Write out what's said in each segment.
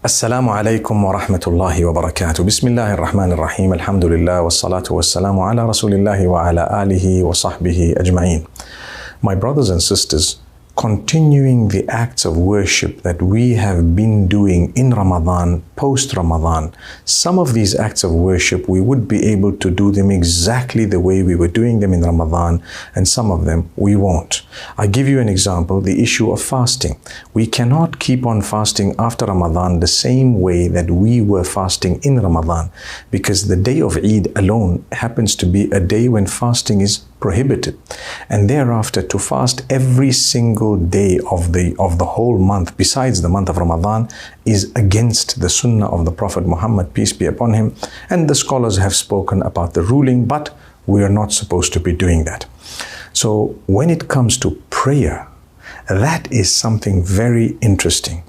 Assalamu alaikum wa rahmatullahi wa barakatuh. Bismillahir Rahmanir Rahim. Alhamdulillah wa salatu wa salamu ala rasulillahi wa ala alihi wa sahbihi ajma'een. My brothers and sisters, continuing the acts of worship that we have been doing in Ramadan, post-Ramadan, some of these acts of worship, we would be able to do them exactly the way we were doing them in Ramadan, and some of them we won't. I give you an example, the issue of fasting. We cannot keep on fasting after Ramadan the same way that we were fasting in Ramadan, because the day of Eid alone happens to be a day when fasting is prohibited, and thereafter to fast every single day of the whole month besides the month of Ramadan is against the sunnah of the Prophet Muhammad, peace be upon him, and the scholars have spoken about the ruling, but we are not supposed to be doing that. So when it comes to prayer, that is something very interesting.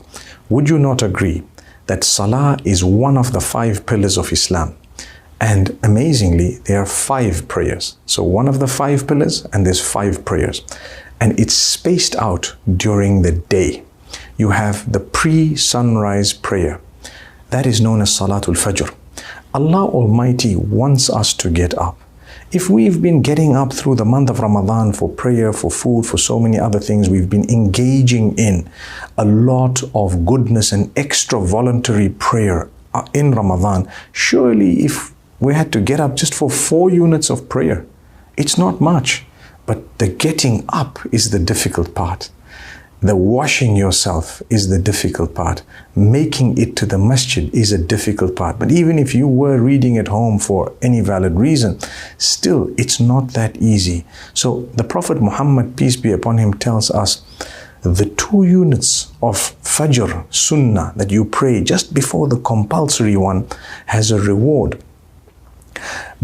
Would you not agree that salah is one of the 5 pillars of Islam? And amazingly, there are 5 prayers. So one of the 5 pillars, and there's 5 prayers. And it's spaced out during the day. You have the pre-sunrise prayer. That is known as salatul Fajr. Allah Almighty wants us to get up. If we've been getting up through the month of Ramadan for prayer, for food, for so many other things, we've been engaging in a lot of goodness and extra voluntary prayer in Ramadan. Surely if we had to get up just for 4 units of prayer, it's not much, but the getting up is the difficult part. The washing yourself is the difficult part. Making it to the masjid is a difficult part. But even if you were reading at home for any valid reason, still it's not that easy. So the Prophet Muhammad, peace be upon him, tells us the 2 units of Fajr Sunnah that you pray just before the compulsory one has a reward,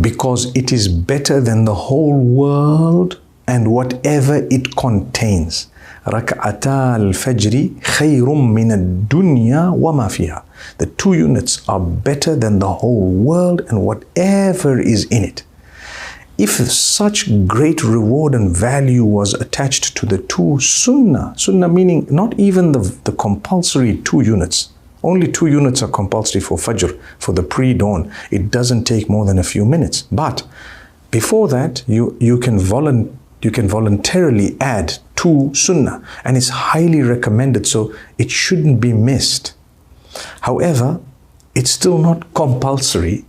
because it is better than the whole world and whatever it contains. Rak'ata al-Fajri khayrum min ad-dunya wa ma fiha. The 2 units are better than the whole world and whatever is in it. If such great reward and value was attached to the 2 sunnah meaning not even the compulsory 2 units, only 2 units are compulsory for Fajr, for the pre-dawn. It doesn't take more than a few minutes. But before that, you can voluntarily add 2 sunnah, and it's highly recommended, so it shouldn't be missed. However, it's still not compulsory.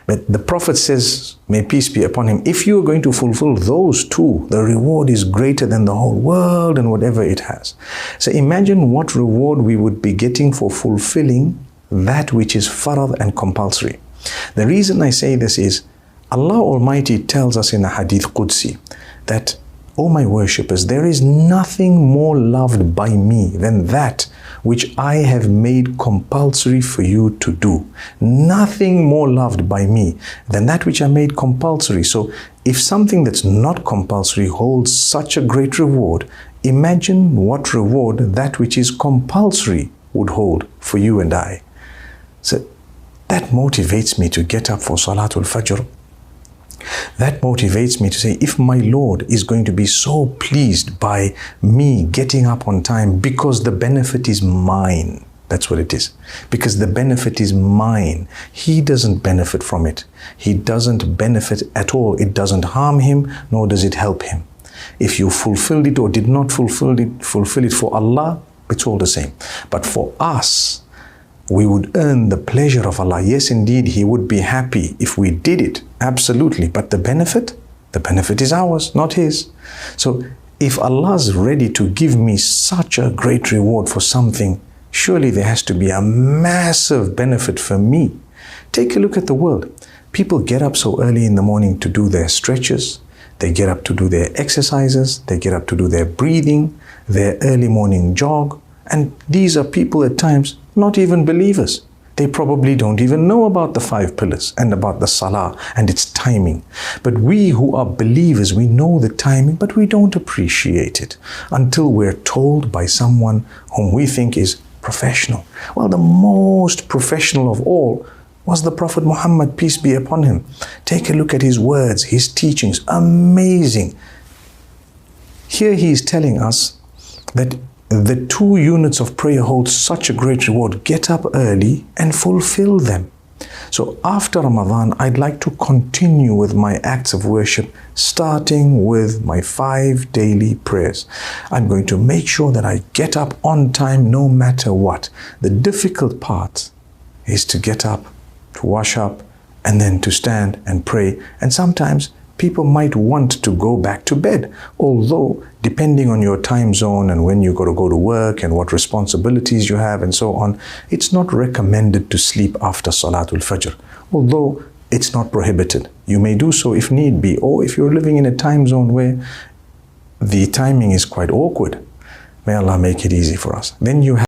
But the Prophet says, may peace be upon him, if you are going to fulfill those 2, the reward is greater than the whole world and whatever it has. So imagine what reward we would be getting for fulfilling that which is farad and compulsory. The reason I say this is, Allah Almighty tells us in a hadith Qudsi that, O my worshippers, there is nothing more loved by me than that which I have made compulsory for you to do. Nothing more loved by me than that which I made compulsory. So if something that's not compulsory holds such a great reward, imagine what reward that which is compulsory would hold for you and I. So that motivates me to get up for Salatul Fajr. That motivates me to say, if my Lord is going to be so pleased by me getting up on time because the benefit is mine, that's what it is. Because the benefit is mine. He doesn't benefit from it. He doesn't benefit at all. It doesn't harm him, nor does it help him. If you fulfilled it or did not fulfill it for Allah, it's all the same. But for us, we would earn the pleasure of Allah. Yes, indeed, He would be happy if we did it. Absolutely. But the benefit is ours, not His. So if Allah's ready to give me such a great reward for something, surely there has to be a massive benefit for me. Take a look at the world. People get up so early in the morning to do their stretches. They get up to do their exercises. They get up to do their breathing, their early morning jog. And these are people at times not even believers. They probably don't even know about the 5 pillars and about the salah and its timing. But we who are believers, we know the timing, but we don't appreciate it until we're told by someone whom we think is professional. Well, the most professional of all was the Prophet Muhammad, peace be upon him. Take a look at his words, his teachings, amazing. Here he is telling us that the 2 units of prayer hold such a great reward. Get up early and fulfill them. So after Ramadan, I'd like to continue with my acts of worship, starting with my 5 daily prayers. I'm going to make sure that I get up on time no matter what. The difficult part is to get up, to wash up, and then to stand and pray. And sometimes people might want to go back to bed, although depending on your time zone and when you got to go to work and what responsibilities you have and so on, it's not recommended to sleep after salatul Fajr, although it's not prohibited. You may do so if need be, or if you're living in a time zone where the timing is quite awkward. May Allah make it easy for us. Then you have